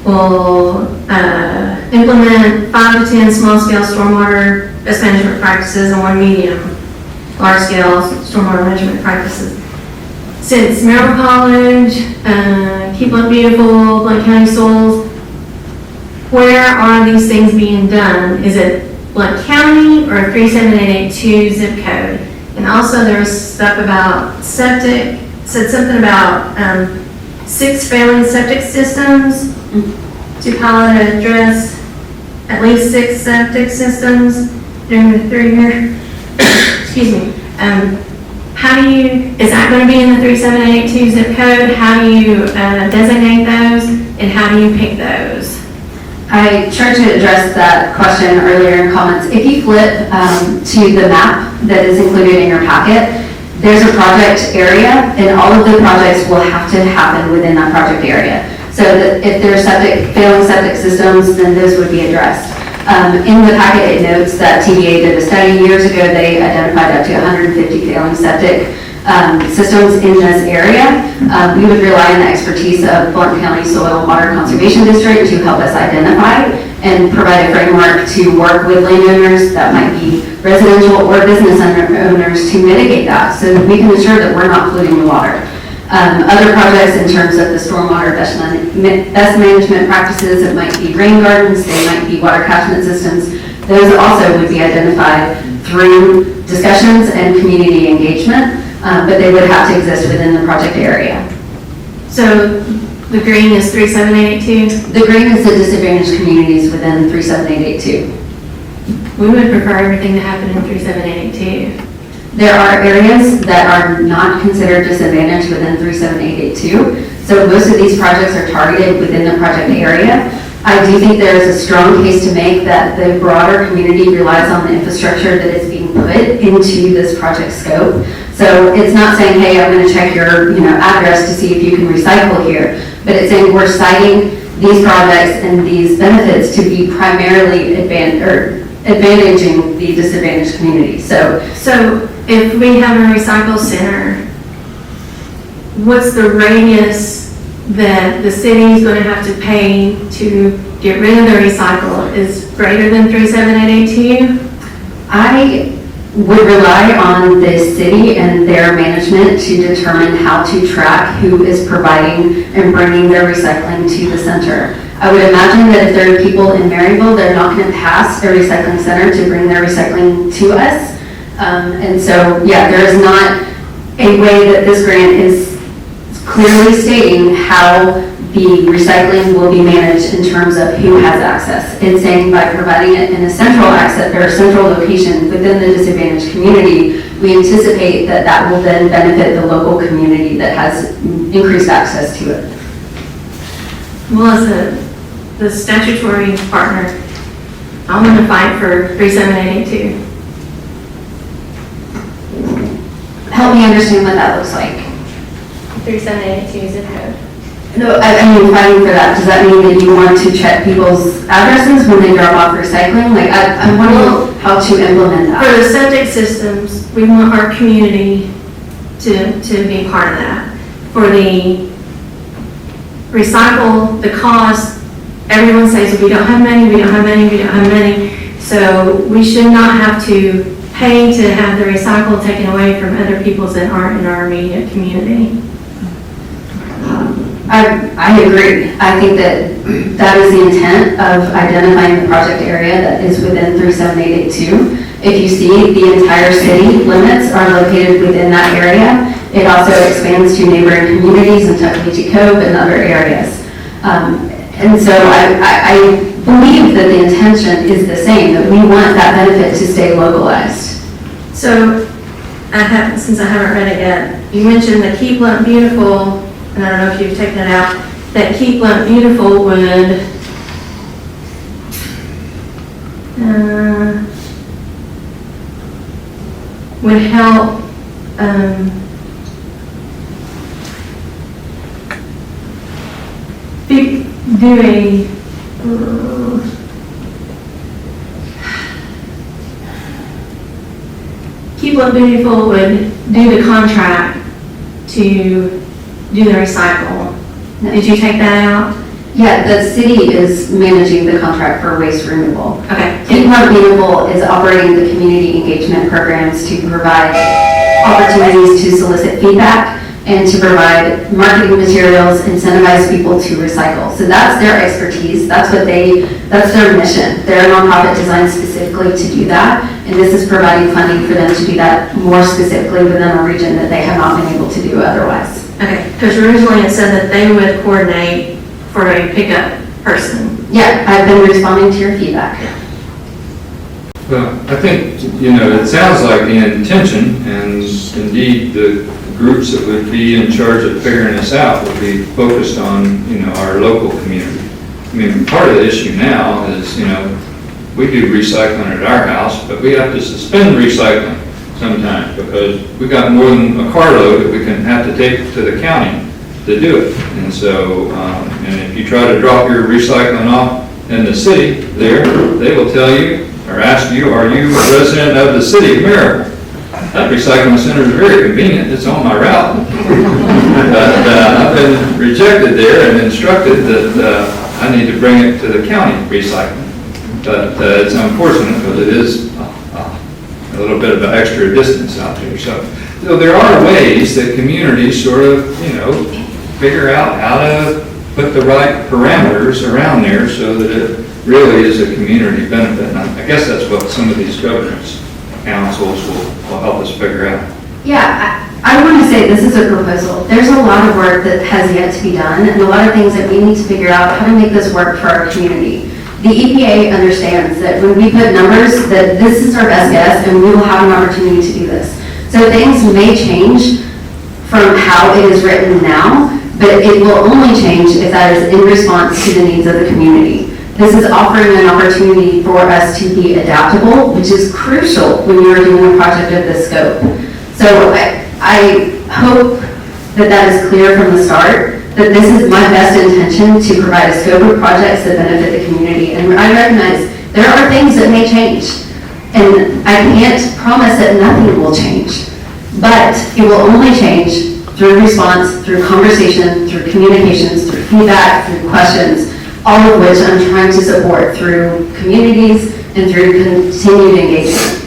will implement 5 to 10 small-scale stormwater best management practices and 1 medium large-scale stormwater management practices. Since Maryville College, Keep It Beautiful, Blount County Soils, where are these things being done? Is it Blount County or 37882 zip code? And also there's stuff about septic, said something about 6 failing septic systems to pilot and address at least 6 septic systems during the 3-year, excuse me. How do you, is that going to be in the 37882 zip code? How do you designate those and how do you pick those? I tried to address that question earlier in comments. If you flip to the map that is included in your packet, there's a project area and all of the projects will have to happen within that project area. So that if there are failing septic systems, then those would be addressed. In the packet, it notes that TVA did a study years ago. They identified up to 150 failing septic systems in this area. We would rely on the expertise of Blount County Soil and Water Conservation District to help us identify and provide a framework to work with landowners, that might be residential or business owners, to mitigate that so that we can ensure that we're not polluting the water. Other projects in terms of the stormwater best management practices, it might be rain gardens, they might be water catchment systems. Those also would be identified through discussions and community engagement, but they would have to exist within the project area. So the green is 37882? The green is the disadvantaged communities within 37882. We would prefer everything to happen in 37882. There are areas that are not considered disadvantaged within 37882. So most of these projects are targeted within the project area. I do think there is a strong case to make that the broader community relies on the infrastructure that is being put into this project scope. So it's not saying, hey, I'm going to check your address to see if you can recycle here, but it's saying we're citing these projects and these benefits to be primarily advantaging the disadvantaged community. So if we have a recycle center, what's the radius that the city is going to have to pay to get rid of the recycle is greater than 37882? I would rely on the city and their management to determine how to track who is providing and bringing their recycling to the center. I would imagine that if there are people in Maryville, they're not going to pass a recycling center to bring their recycling to us. And so, yeah, there is not a way that this grant is clearly stating how the recycling will be managed in terms of who has access. It's saying by providing it in a central access or a central location within the disadvantaged community, we anticipate that that will then benefit the local community that has increased access to it. Well, as the statutory partner, I'm going to fight for 37882. Help me understand what that looks like. 37882 zip code. No, I mean fighting for that. Does that mean that you want to check people's addresses when they drop off recycling? Like I'm wondering how to implement that. For the septic systems, we want our community to be part of that. For the recycle, the cost, everyone says we don't have money, we don't have money, we don't have money. So we should not have to pay to have the recycle taken away from other people's that aren't in our immediate community. I agree. I think that is the intent of identifying the project area that is within 37882. If you see the entire city limits are located within that area, it also expands to neighboring communities in Tuckaleechee Cove and other areas. And so I believe that the intention is the same, that we want that benefit to stay localized. So, since I haven't read it yet, you mentioned the Keep Blount Beautiful, and I don't know if you've taken it out, that Keep Blount Beautiful would help do a Keep Blount Beautiful would do the contract to do the recycle. Did you take that out? Yeah, the city is managing the contract for waste removal. Okay. Keep Park Beautiful is operating the community engagement programs to provide opportunities to solicit feedback and to provide marketing materials, incentivize people to recycle. So that's their expertise, that's their mission. They're a nonprofit designed specifically to do that, and this is providing funding for them to do that more specifically within a region that they have not been able to do otherwise. Okay, because originally it said that they would coordinate for a pickup person. Yeah, I've been responding to your feedback. Well, I think, it sounds like the intention, and indeed the groups that would be in charge of figuring this out would be focused on, our local community. I mean, part of the issue now is, we do recycling at our house, but we have to suspend recycling sometimes because we got more than a carload that we can have to take to the county to do it. And so, and if you try to drop your recycling off in the city there, they will tell you or ask you, are you a resident of the city of Maryville? That recycling center is very convenient, it's on my route. But I've been rejected there and instructed that I need to bring it to the county recycling. But it's unfortunate because it is a little bit of an extra distance out there. So there are ways that communities sort of, figure out how to put the right parameters around there so that it really is a community benefit. And I guess that's what some of these governance councils will help us figure out. Yeah, I want to say this is a proposal. There's a lot of work that has yet to be done and a lot of things that we need to figure out how to make this work for our community. The EPA understands that when we put numbers, that this is our best guess and we will have an opportunity to do this. So things may change from how it is written now, but it will only change if that is in response to the needs of the community. This is offering an opportunity for us to be adaptable, which is crucial when you are doing a project of this scope. So I hope that is clear from the start, that this is my best intention to provide a scope of projects that benefit the community. And I recognize there are things that may change, and I can't promise that nothing will change, but it will only change through response, through conversation, through communications, through feedback, through questions, all of which I'm trying to support through communities and through continued engagement.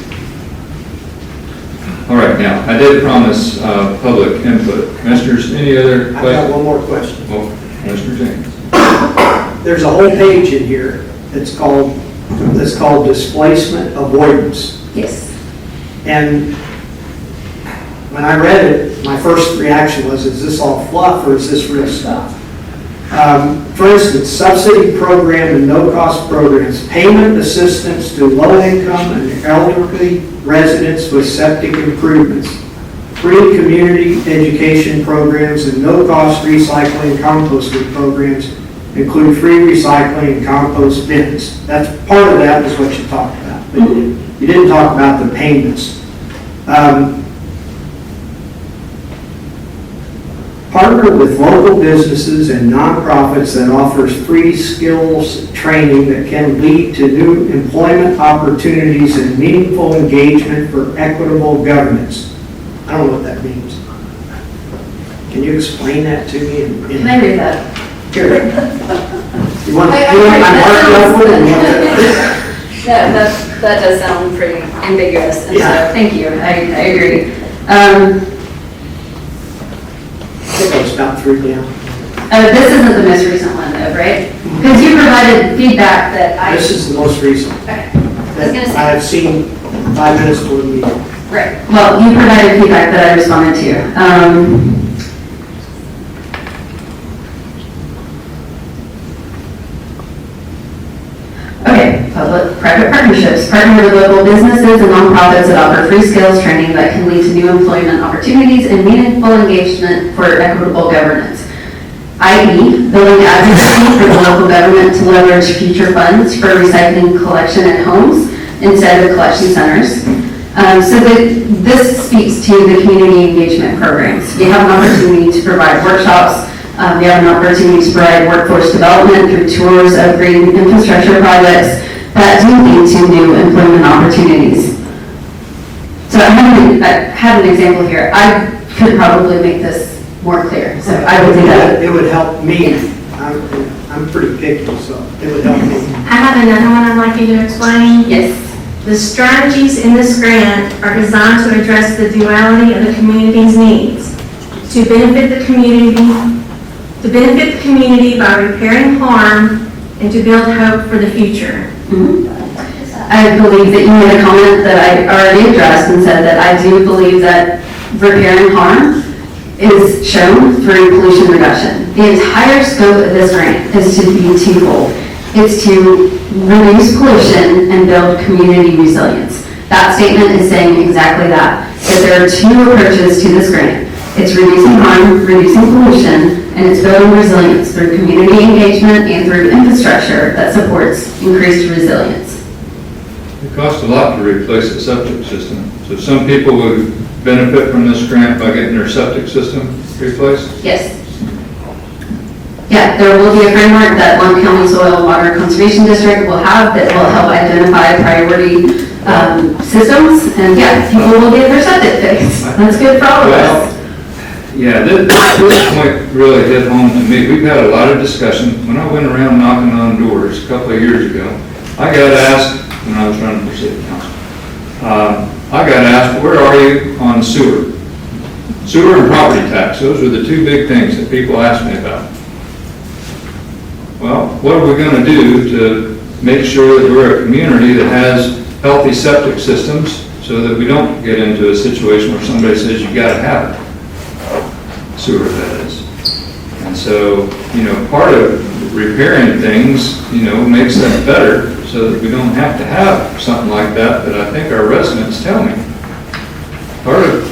All right, now, I did promise public input. Commissioners, any other I've got questions? one more question. Well, Mr. James. There's a whole page in here that's called displacement avoidance. Yes. And when I read it, my first reaction was, is this all fluff or is this real stuff? For instance, subsidy program and no-cost programs, payment assistance to low-income and elderly residents with septic improvements, free community education programs, and no-cost recycling and composting programs include free recycling and compost bins. That's part of that is what you talked about. But you didn't talk about the payments. Partner with local businesses and nonprofits that offers free skills training that can lead to new employment opportunities and meaningful engagement for equitable governance. I don't know what that means. Can you explain that to me? Can I read that? Here. You want my mark up with it? That does sound pretty ambiguous, and Yeah. so thank you, I agree. I think it's about 3 down. This isn't the most recent one though, right? Because you provided feedback that I... This is the most recent. Okay. I was gonna say. I have seen 5 minutes to the meeting. Right. Well, you provided feedback that I responded to. Okay, public-private partnerships. Partner with local businesses and nonprofits that offer free skills training that can lead to new employment opportunities and meaningful engagement for equitable governance. i.e., building advocacy for the local government to leverage future funds for recycling collection at homes instead of collection centers. This speaks to the community engagement programs. We have an opportunity to provide workshops. We have an opportunity to provide workforce development through tours of green infrastructure projects that do lead to new employment opportunities. So I have an example here. I could probably make this more clear, so I will do that. It would help me. I'm pretty picky, so it would help me. I have another one I'd like you to explain. Yes. The strategies in this grant are designed to address the duality of the community's needs, to benefit the community by repairing harm and to build hope for the future. I believe that you made a comment that I already addressed and said that I do believe that repairing harm is shown through pollution reduction. The entire scope of this grant is to be twofold. It's to reduce pollution and build community resilience. That statement is saying exactly that there are two approaches to this grant. It's reducing harm, reducing pollution, and it's building resilience through community engagement and through infrastructure that supports increased resilience. It costs a lot to replace a septic system. So some people would benefit from this grant by getting their septic system replaced? Yes. Yeah, there will be a framework that Lund County Soil and Water Conservation District will have that will help identify priority systems, and yeah, people will get their septic fixed. That's good for all of us. Yeah, this point really hit home to me. We've had a lot of discussion. When I went around knocking on doors a couple of years ago, I got asked, when I was running for city council, I got asked, where are you on sewer? Sewer and property tax, those are the two big things that people ask me about. Well, what are we going to do to make sure that we're a community that has healthy septic systems so that we don't get into a situation where somebody says you got to have it? Sewer, that is. And so, part of repairing things, makes that better so that we don't have to have something like that I think our residents tell me. Part of,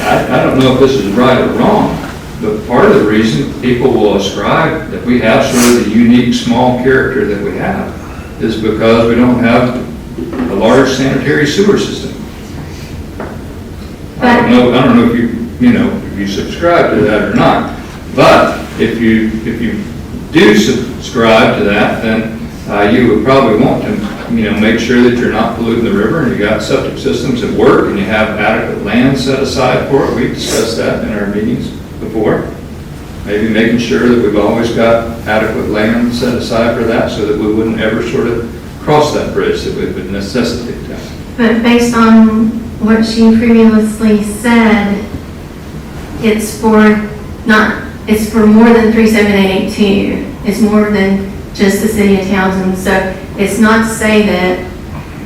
I don't know if this is right or wrong, but part of the reason people will ascribe that we have sort of the unique small character that we have is because we don't have a large sanitary sewer system. I don't know if you subscribe to that or not, but if you do subscribe to that, then you would probably want to make sure that you're not polluting the river and you got septic systems that work and you have adequate land set aside for it. We've discussed that in our meetings before. Maybe making sure that we've always got adequate land set aside for that so that we wouldn't ever sort of cross that bridge that we would necessitate that. But based on what she previously said, it's for more than 37882. It's more than just the city of Townsend. So it's not to say that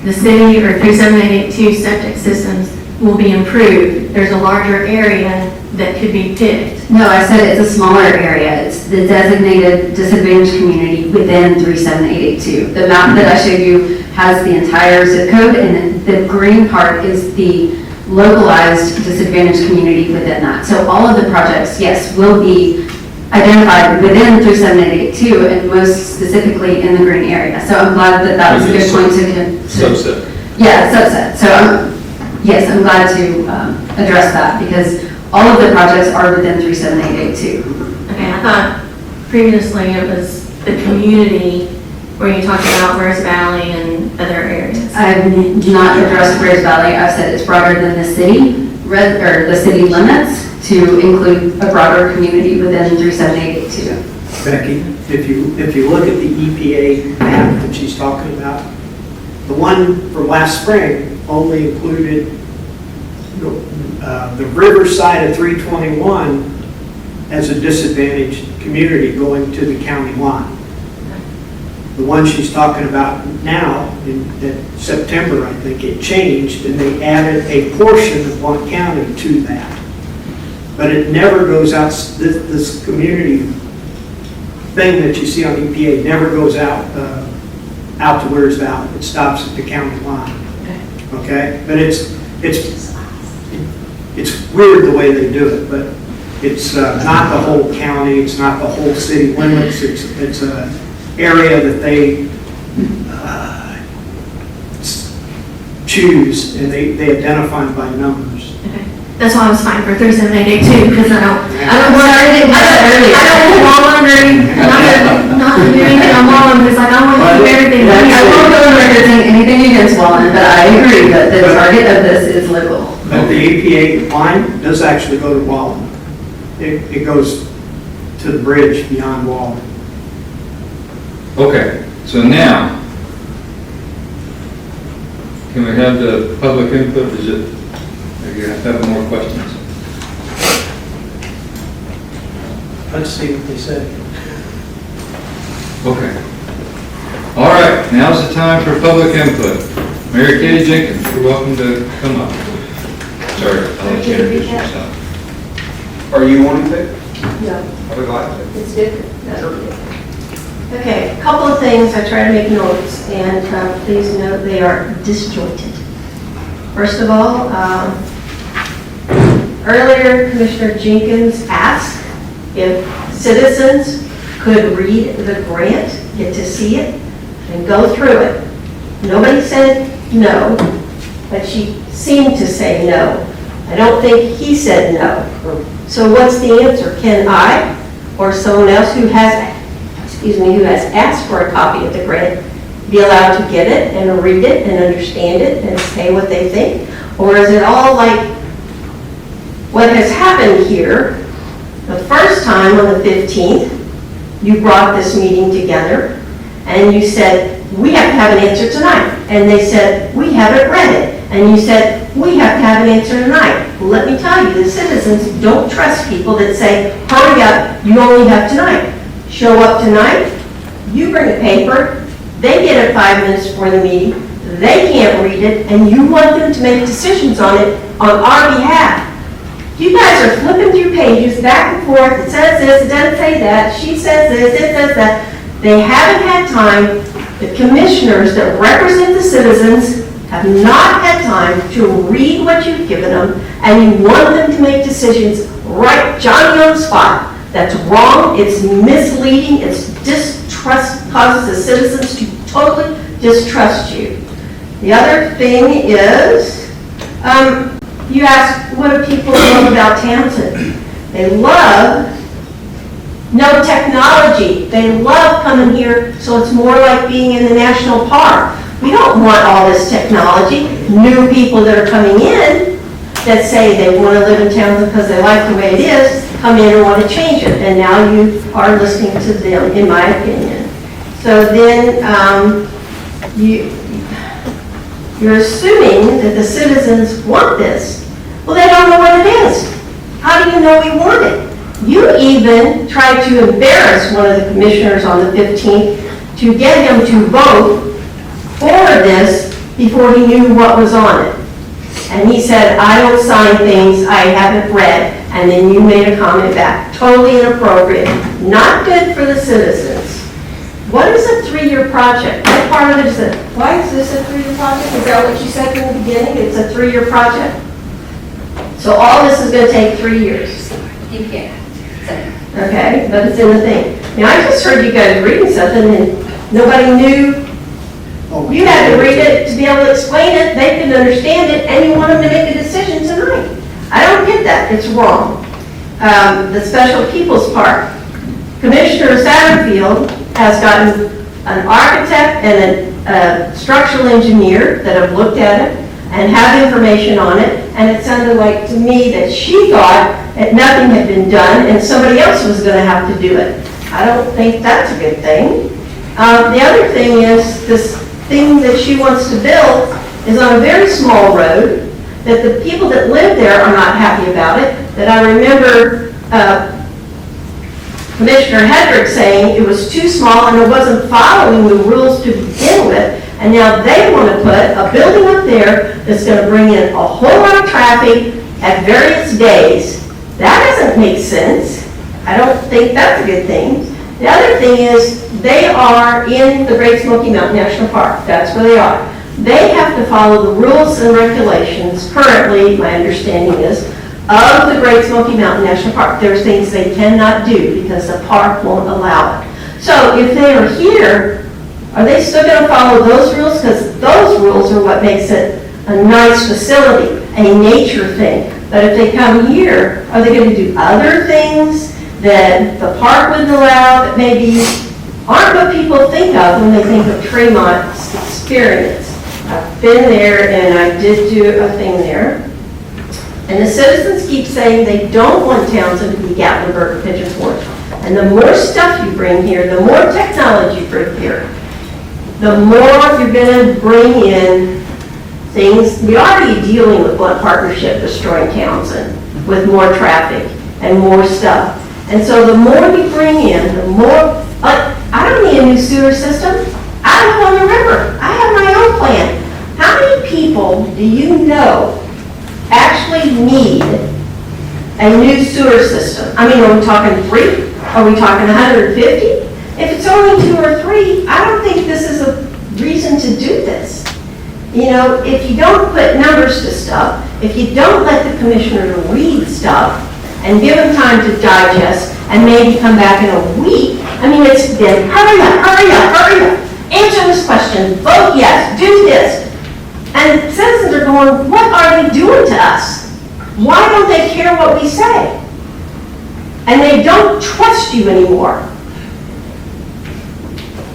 the city or 37882 septic systems will be improved. There's a larger area that could be picked. No, I said it's a smaller area. It's the designated disadvantaged community within 37882. The map that I showed you has the entire zip code, and the green part is the localized disadvantaged community within that. So all of the projects, yes, will be identified within 37882 and most specifically in the green area. So I'm glad that was a good point to Subset. Yeah, subset. So yes, I'm glad to address that because all of the projects are within 37882. Okay, I thought previously it was the community where you talked about Rose Valley and other areas. I have not addressed Rose Valley. I've said it's broader than the city, or the city limits, to include a broader community within 37882. Becky, if you look at the EPA map that she's talking about, the one for last spring only included the river side of 321 as a disadvantaged community going to the county line. The one she's talking about now, in September, I think it changed, and they added a portion of Blount County to that. But it never goes out, this community thing that you see on EPA never goes out to Wears Valley. It stops at the county line. Okay? But it's weird the way they do it, but it's not the whole county, it's not the whole city limits, it's an area that they choose, and they identify them by numbers. Okay. That's why I was fine for 37882 because I don't want not to do anything on Wallen because I don't want to do everything. I won't go on record saying anything against Wallen, but I agree that the target of this is local. But the EPA line does actually go to Wallen. It goes to the bridge beyond Wallen. Okay, so now, can we have the public input? Is it, are you have more questions? Let's see what they say. Okay. All right, now's the time for public input. Mary Katie Jenkins, you're welcome to come up. Sorry, I'll let you introduce yourself. Are you wanting to? No, I would like to. it's good. Okay, a couple of things, I try to make notes, and please note they are disjointed. First of all, earlier Commissioner Jenkins asked if citizens could read the grant, get to see it, and go through it. Nobody said no, but she seemed to say no. I don't think he said no. So what's the answer? Can I, or someone else who has asked for a copy of the grant, be allowed to get it and read it and understand it and say what they think? Or is it all like what has happened here? The first time on the 15th, you brought this meeting together and you said, we have to have an answer tonight. And they said, we haven't read it. And you said, we have to have an answer tonight. Well, let me tell you, the citizens don't trust people that say, hurry up, you only have tonight. Show up tonight, you bring a paper, they get it 5 minutes before the meeting, they can't read it, and you want them to make decisions on it on our behalf. You guys are flipping through pages back and forth, it says this, it doesn't say that, she says this, it says that. They haven't had time, the commissioners that represent the citizens have not had time to read what you've given them, and you want them to make decisions right, Johnny on the spot. That's wrong, it's misleading, it's distrust, causes the citizens to totally distrust you. The other thing is, you ask, what do people love about Townsend? They love no technology. They love coming here, so it's more like being in the national park. We don't want all this technology. New people that are coming in that say they want to live in Townsend because they like the way it is, come in and want to change it, and now you are listening to them, in my opinion. So then you're assuming that the citizens want this. Well, they don't know what it is. How do you know we want it? You even tried to embarrass one of the commissioners on the 15th to get him to vote for this before he knew what was on it. And he said, I don't sign things I haven't read. And then you made a comment back. Totally inappropriate. Not good for the citizens. What is a 3-year project? What part of it is it? Why is this a 3-year project? Is that what you said in the beginning? It's a 3-year project? So all this is going to take 3 years. You can't. Okay, but it's in the thing. Now, I just heard you guys reading something and nobody knew. You had to read it to be able to explain it, they couldn't understand it, and you want them to make a decision tonight. I don't get that, it's wrong. The Special People's Park. Commissioner Satterfield has gotten an architect and a structural engineer that have looked at it and have information on it, and it sounded like to me that she thought that nothing had been done and somebody else was going to have to do it. I don't think that's a good thing. The other thing is this thing that she wants to build is on a very small road, that the people that live there are not happy about it, that I remember Commissioner Hedrick saying it was too small and it wasn't following the rules to begin with, and now they want to put a building up there that's going to bring in a whole lot of traffic at various days. That doesn't make sense. I don't think that's a good thing. The other thing is, they are in the Great Smoky Mountain National Park. That's where they are. They have to follow the rules and regulations, currently, my understanding is, of the Great Smoky Mountain National Park. There's things they cannot do because the park won't allow it. So if they are here, are they still going to follow those rules? Because those rules are what makes it a nice facility, a nature thing. But if they come here, are they going to do other things that the park wouldn't allow that maybe aren't what people think of when they think of Tremont's experience? I've been there and I did do a thing there. And the citizens keep saying they don't want Townsend to be Gatlinburg or Pigeon Forge. And the more stuff you bring here, the more technology you bring here, the more you're gonna bring in things. We're already dealing with Blood Partnership destroying Townsend with more traffic and more stuff. And so the more you bring in, the more, I don't need a new sewer system. I live on the river. I have my own plan. How many people do you know actually need a new sewer system? I mean, are we talking 3? Are we talking 150? If it's only 2 or 3, I don't think this is a reason to do this. You know, if you don't put numbers to stuff, if you don't let the commissioner read stuff and give them time to digest and maybe come back in a week, I mean, it's been hurry up, hurry up, hurry up. Answer this question, vote yes, do this. And citizens are going, what are they doing to us? Why don't they care what we say? And they don't trust you anymore.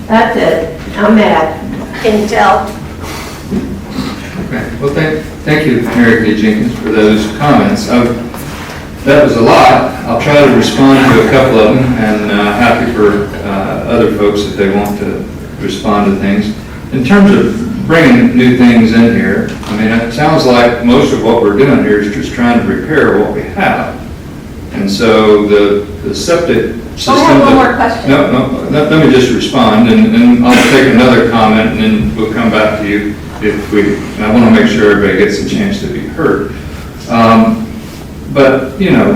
That's it. I'm mad. Can you tell? Okay. Well, thank you, Mary Kay Jenkins, for those comments. That was a lot. I'll try to respond to a couple of them, and happy for other folks if they want to respond to things. In terms of bringing new things in here, I mean, it sounds like most of what we're doing here is just trying to repair what we have. And so the septic system... I have one more question. No, let me just respond, and I'll take another comment, and then we'll come back to you if we... And I want to make sure everybody gets a chance to be heard. But, you know,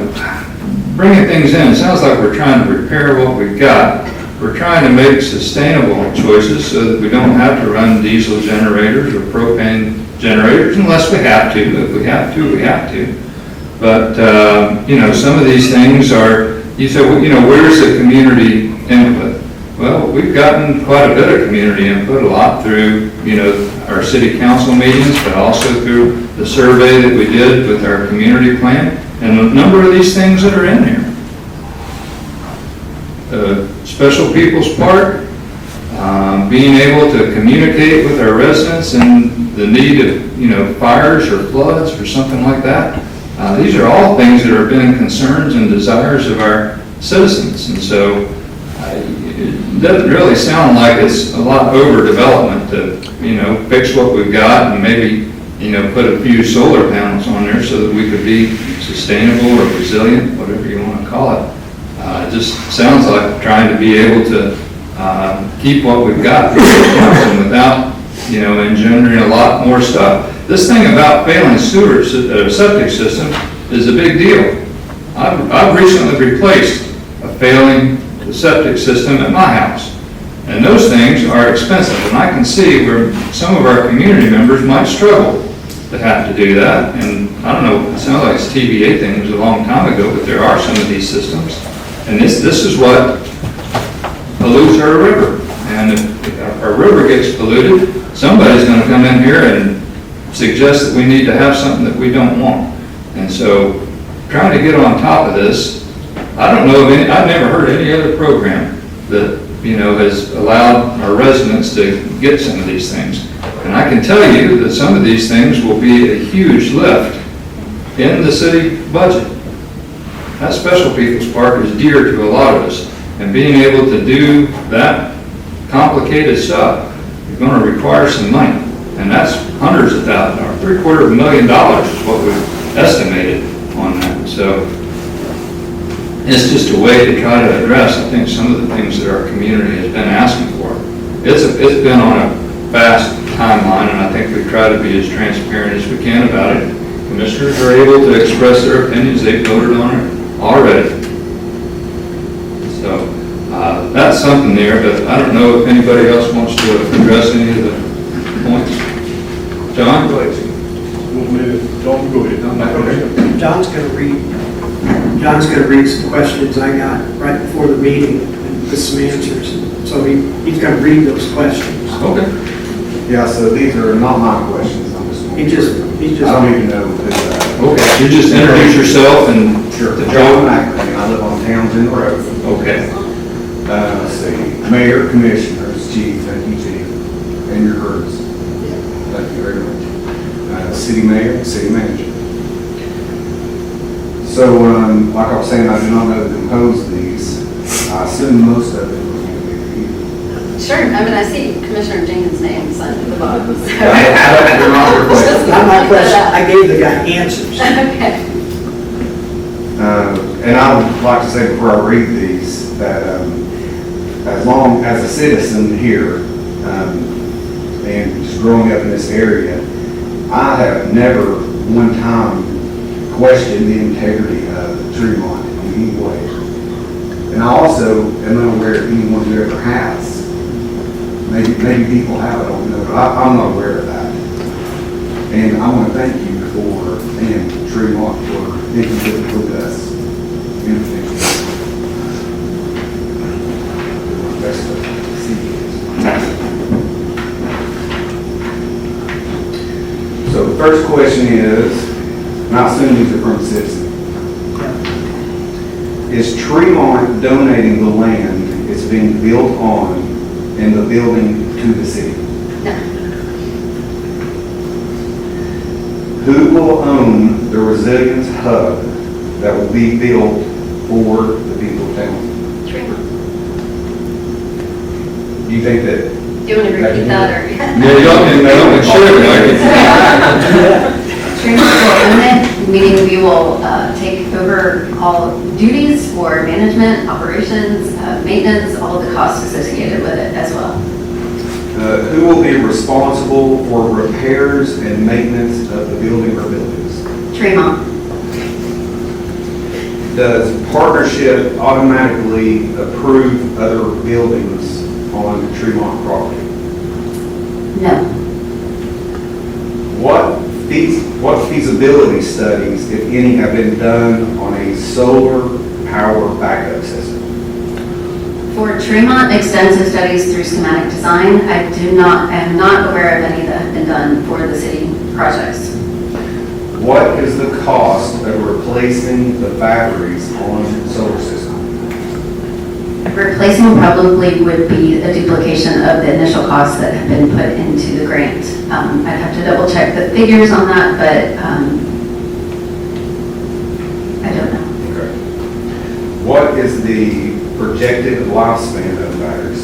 bringing things in, it sounds like we're trying to repair what we've got. We're trying to make sustainable choices so that we don't have to run diesel generators or propane generators unless we have to. If we have to, we have to. But, you know, some of these things are, you say, well, you know, where's the community input? Well, we've gotten quite a bit of community input, a lot through, you know, our city council meetings, but also through the survey that we did with our community plan, and a number of these things that are in here. Special People's Park, being able to communicate with our residents and the need of, you know, fires or floods or something like that. These are all things that have been concerns and desires of our citizens, and so it doesn't really sound like it's a lot overdevelopment to, you know, fix what we've got and maybe, you know, put a few solar panels on there so that we could be sustainable or resilient, whatever you want to call it. It just sounds like trying to be able to keep what we've got without, you know, engendering a lot more stuff. This thing about failing septic system is a big deal. I've recently replaced a failing septic system at my house. And those things are expensive. And I can see where some of our community members might struggle to have to do that. And I don't know, it sounds like it's a TVA thing, it was a long time ago, but there are some of these systems. And this is what pollutes our river. And if our river gets polluted, somebody's going to come in here and suggest that we need to have something that we don't want. And so trying to get on top of this, I don't know of any, I've never heard any other program that, you know, has allowed our residents to get some of these things. And I can tell you that some of these things will be a huge lift in the city budget. That Special People's Park is dear to a lot of us, and being able to do that complicated stuff is going to require some money, and that's hundreds of thousands, or $750,000 is what we've estimated on that. So it's just a way to try to address, I think, some of the things that our community has been asking for. It's been on a fast timeline, and I think we try to be as transparent as we can about it. Commissioners are able to express their opinions. They voted on it already. So that's something there, but I don't know if anybody else wants to address any of the points. John? Go ahead. Don't go ahead. John's going to read some questions I got right before the meeting with some answers. So he's going to read those questions. Okay. Yeah, so these are not my questions. I'm just. I don't even know who. Okay, you just introduce yourself and... Sure. John McElhaney. I live on Townsend Road. Okay. Let's see. Mayor, commissioners, chief, thank you, chief, and your herds. Thank you very much. City mayor, city manager. So, like I was saying, I do not know who composed these. I assume most of it was going to be for you. Sure, I mean, I see Commissioner Jenkins' name signed at the bottom, so. They're not your question. Not my question, I gave the guy answers. Okay. And I would like to say before I read these, that as long as a citizen here, and just growing up in this area, I have never one time questioned the integrity of Tremont in any way. And I also am unaware of anyone who ever has. Maybe people have, I don't know, but I'm not aware of that. And I want to thank you and Tremont for thinking with us in the future. Best of see you. So the first question is, and I assume these are from citizens. Is Tremont donating the land it's being built on and the building to the city? No. Who will own the resilience hub that will be built for the people of Townsend? Tremont. Do you think that? Do you want to repeat that, or? Yeah, y'all can share it, Tremont will own it, meaning we will take over all duties for management, operations, maintenance, all of the costs associated with it as well. Who will be responsible for repairs and maintenance of the building or buildings? Tremont. Does partnership automatically approve other buildings on Tremont property? No. What feasibility studies, if any, have been done on a solar power backup system? For Tremont, extensive studies through schematic design. I am not aware of any that have been done for the city projects. What is the cost of replacing the batteries on the solar system? Replacing probably would be a duplication of the initial costs that have been put into the grant. I'd have to double check the figures on that, but I don't know. Okay. What is the projected lifespan of batteries?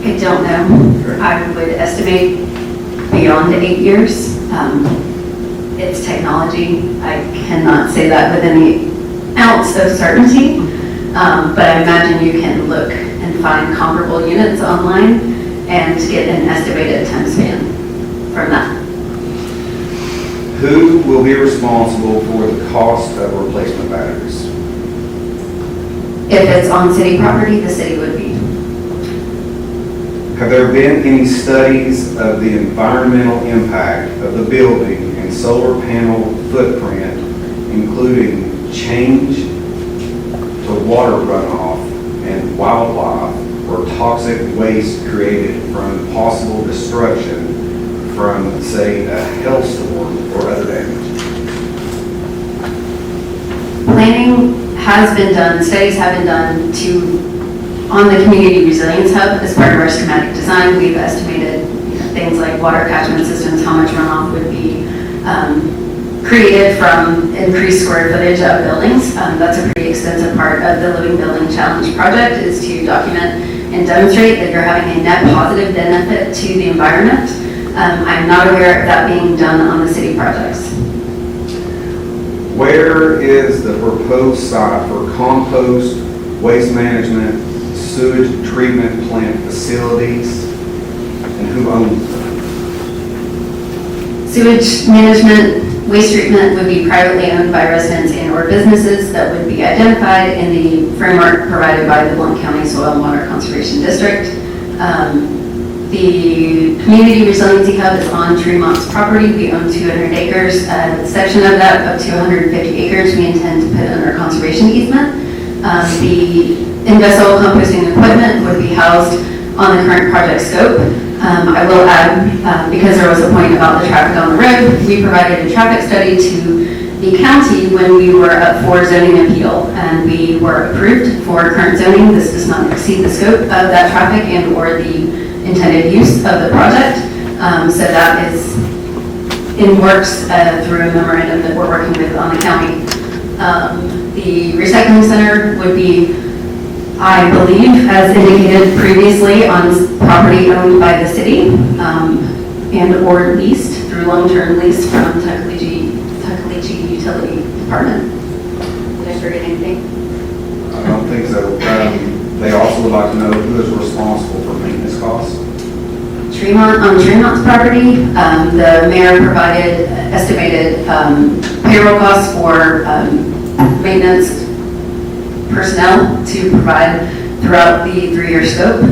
I don't know. I would estimate beyond 8 years. It's technology. I cannot say that with any ounce of certainty, but I imagine you can look and find comparable units online and get an estimated time span from that. Who will be responsible for the cost of replacement batteries? If it's on city property, the city would be. Have there been any studies of the environmental impact of the building and solar panel footprint, including change to water runoff and wildlife or toxic waste created from possible destruction from, say, a hailstorm or other damage? Planning has been done, studies have been done on the Community Resilience Hub as part of our schematic design. We've estimated things like water catchment systems, how much runoff would be created from increased square footage of buildings. That's a pretty extensive part of the Living Building Challenge project, is to document and demonstrate that you're having a net positive benefit to the environment. I'm not aware of that being done on the city projects. Where is the proposed site for compost, waste management, sewage treatment plant facilities, and who owns them? Sewage management, waste treatment would be privately owned by residents and or businesses that would be identified in the framework provided by the Blount County Soil and Water Conservation District. The Community Resiliency Hub is on Tremont's property. We own 200 acres. A section of that, up to 150 acres, we intend to put under conservation easement. The industrial composting equipment would be housed on the current project scope. I will add, because there was a point about the traffic on the road, we provided a traffic study to the county when we were up for zoning appeal, and we were approved for current zoning. This does not exceed the scope of that traffic and or the intended use of the project. So that is in works through a memorandum that we're working with on the county. The recycling center would be, I believe, as indicated previously, on property owned by the city, and/or leased through long-term lease from Tuckaleechee Utility Department. Did I forget anything? I don't think so. They also would like to know who is responsible for maintenance costs. Tremont's property, the mayor provided estimated payroll costs for maintenance personnel to provide throughout the 3-year scope.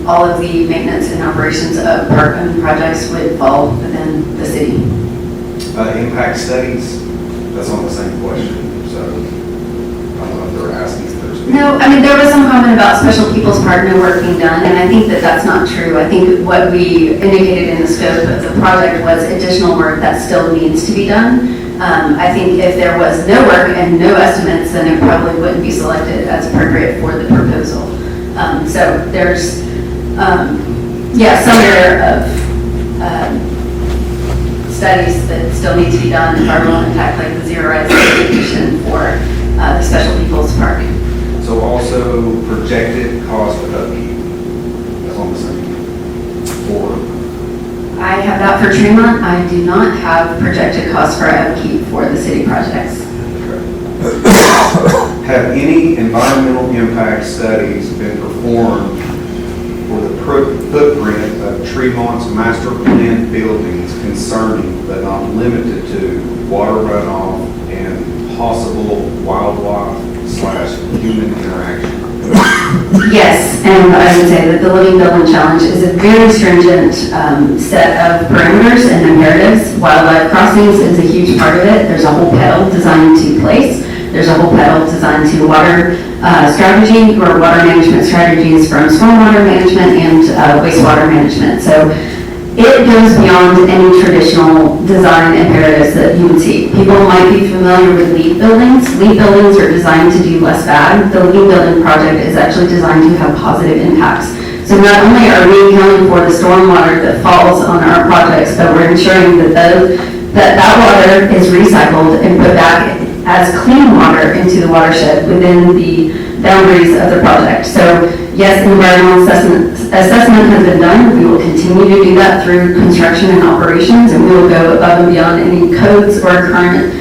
All of the maintenance and operations of park-owned projects would fall within the city. Impact studies, that's on the same question, so I don't know if they're asking if there's. No, I mean, there was some comment about special people's part, no work being done, and I think that that's not true. I think what we indicated in the scope of the project was additional work that still needs to be done. I think if there was no work and no estimates, then it probably wouldn't be selected as appropriate for the proposal. So there's, some area of studies that still need to be done, environmental impact, like the zero rise certification for the special people's park. So also projected cost of upkeep, that's on the same board. I have that for Tremont. I do not have projected costs for upkeep for the city projects. Have any environmental impact studies been performed for the footprint of Tremont's master plan buildings concerning but not limited to water runoff and possible wildlife/human interaction? Yes, and I would say that the Living Building Challenge is a very stringent set of parameters and imperatives. Wildlife crossings is a huge part of it. There's a whole pedal designed to place. There's a whole pedal designed to water strategy or water management strategies from stormwater management and wastewater management. So it goes beyond any traditional design imperatives that you would see. People might be familiar with LEED buildings. LEED buildings are designed to do less bad. The LEED building project is actually designed to have positive impacts. So not only are we accounting for the stormwater that falls on our projects, but we're ensuring that that water is recycled and put back as clean water into the watershed within the boundaries of the project. So yes, environmental assessment has been done. We will continue to do that through construction and operations, and we will go above and beyond any codes or current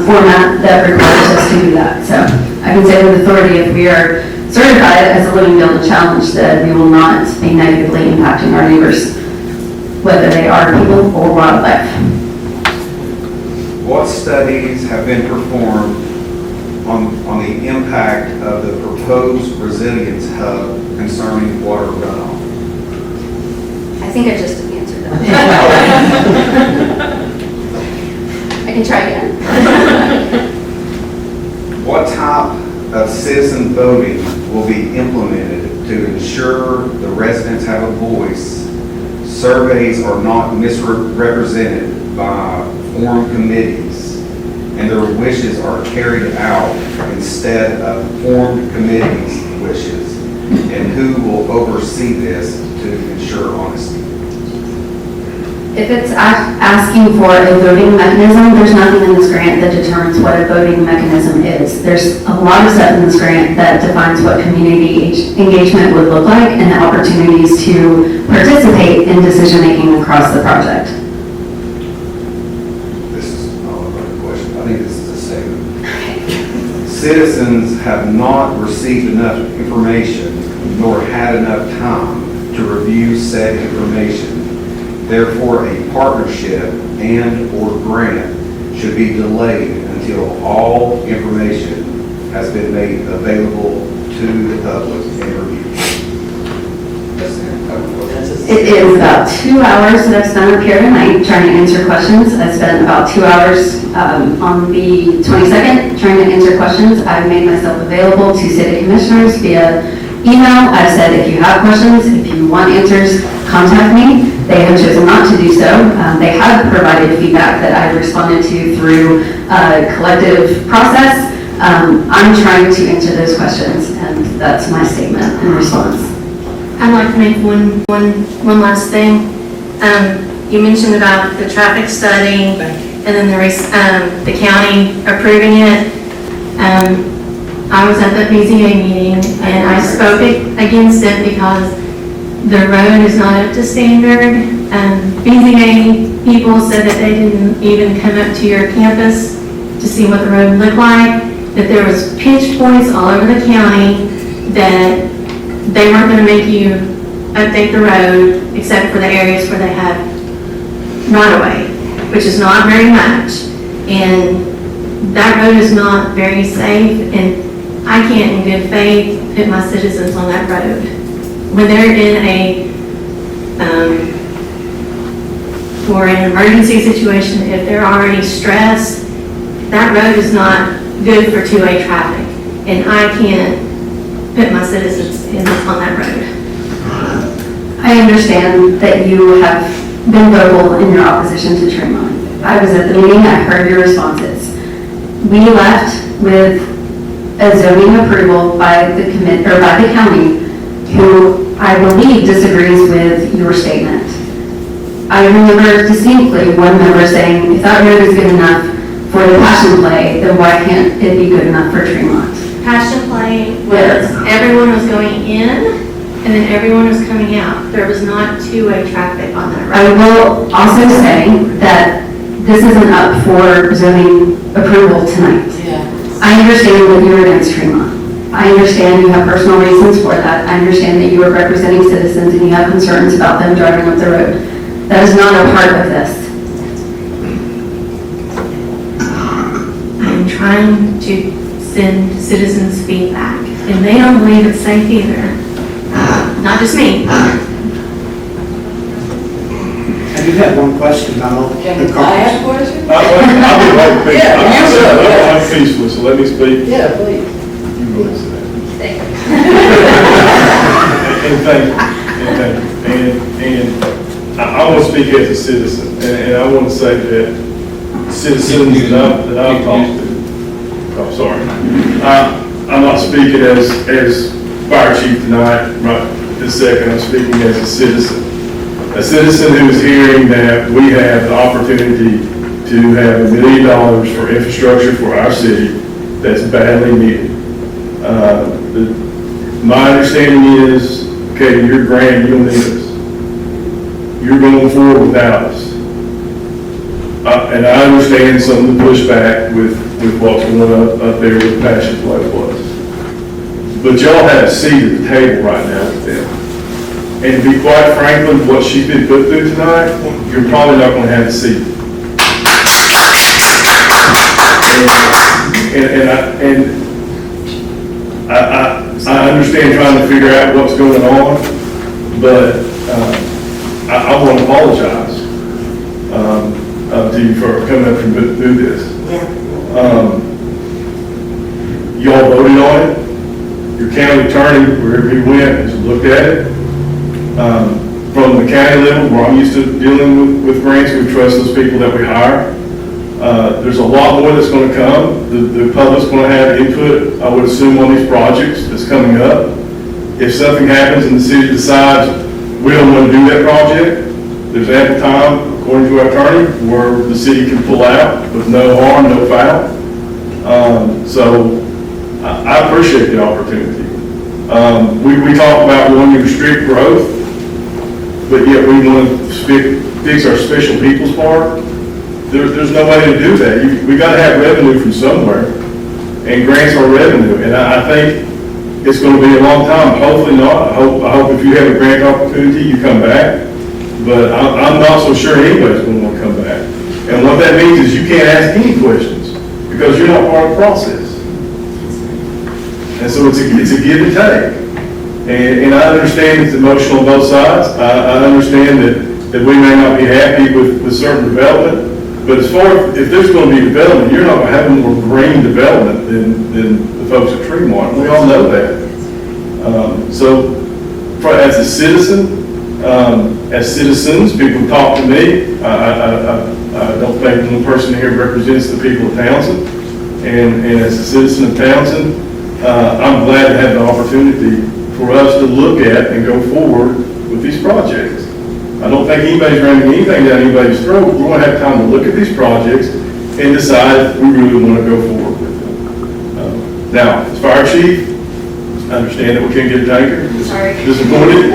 format that requires us to do that. So I can say with authority, if we are certified as a Living Building Challenge, that we will not be negatively impacting our neighbors, whether they are people or wildlife. What studies have been performed on the impact of the proposed resilience hub concerning water runoff? I think I just answered that. I can try again. What type of citizen voting will be implemented to ensure the residents have a voice? Surveys are not misrepresented by form committees, and their wishes are carried out instead of formed committees' wishes, and who will oversee this to ensure honesty? If it's asking for a voting mechanism, there's nothing in this grant that determines what a voting mechanism is. There's a lot of stuff in this grant that defines what community engagement would look like and the opportunities to participate in decision-making across the project. I think this is a statement. Citizens have not received enough information nor had enough time to review said information. Therefore, a partnership and/or grant should be delayed until all information has been made available to the public and reviewed. It is about 2 hours that I've spent up here tonight trying to answer questions. I spent about 2 hours on the 22nd trying to answer questions. I've made myself available to city commissioners via email. I've said if you have questions, if you want answers, contact me. They have chosen not to do so. They have provided feedback that I've responded to through a collective process. I'm trying to answer those questions, and that's my statement in response. I'd like to make one last thing. You mentioned about the traffic study and then the county approving it. I was at the BZA meeting and I spoke against it because the road is not up to standard. BZA people said that they didn't even come up to your campus to see what the road looked like, that there was pinch points all over the county, that they weren't gonna make you update the road except for the areas where they had right-of-way, which is not very much. And that road is not very safe, and I can't in good faith put my citizens on that road. When they're in for an emergency situation, if they're already stressed, that road is not good for two-way traffic, and I can't put my citizens on that road. I understand that you have been vocal in your opposition to Tremont. I was at the meeting, I heard your responses. We left with a zoning approval by the county, who I believe disagrees with your statement. I remember distinctly one member saying, if that road is good enough for the Passion Play, then why can't it be good enough for Tremont? Passion Play was, everyone was going in, and then everyone was coming out. There was not two-way traffic on that I road. will also say that this isn't up for zoning approval tonight. I understand that you're against Tremont. I understand you have personal reasons for that. I understand that you are representing citizens and you have concerns about them driving up the road. That is not a part of this. I'm trying to send citizens feedback, and they don't believe it's safe either. Not just me. I do have one question about all the I cars. ask a question? I would like peace. Yeah, you should. I like peaceful, so let me speak. Yeah, please. You really say that. And thank you. And I want to speak as a citizen, and I want to say that citizens that I've talked to, I'm sorry, I'm not speaking as fire chief tonight, right this second, I'm speaking as a citizen who is hearing that we have the opportunity to have $1 million for infrastructure for our city that's badly needed. My understanding is, okay, your grant, you don't need us. You're going forward without us. And I understand some of the pushback with what's going up there with Passion Play was. But y'all have a seat at the table right now with them. And to be quite frank with what she's been put through tonight, you're probably not going to have a seat. I understand trying to figure out what's going on, but I want to apologize to you for coming up and putting through this. Y'all voted on it. Your county attorney, wherever he went, has looked at it. From the county level, where I'm used to dealing with grants, we trust those people that we hire. There's a lot more that's going to come. The public's going to have input, I would assume, on these projects that's coming up. If something happens and the city decides we don't want to do that project, there's ample time, according to our attorney, where the city can pull out with no harm, no foul. So I appreciate the opportunity. We talk about wanting to restrict growth, but yet we want to fix our special people's park. There's no way to do that. We got to have revenue from somewhere, and grants are revenue. And I think it's going to be a long time. Hopefully not. I hope if you have a grant opportunity, you come back. But I'm not so sure anybody's going to want to come back. And what that means is you can't ask any questions because you're not part of the process. And so it's a give and take. And I understand it's emotional on both sides. I understand that we may not be happy with certain development. But as far as, if there's going to be development, you're not going to have more green development than the folks at Tremont. We all know that. So as a citizen, as citizens, people talk to me. I don't think one person here represents the people of Townsend. And as a citizen of Townsend, I'm glad to have the opportunity for us to look at and go forward with these projects. I don't think anybody's ramming anything down anybody's throat. We're going to have time to look at these projects and decide if we really want to go forward with them. Now, as fire chief, I understand that we can't get a tanker. Sorry. Disappointed.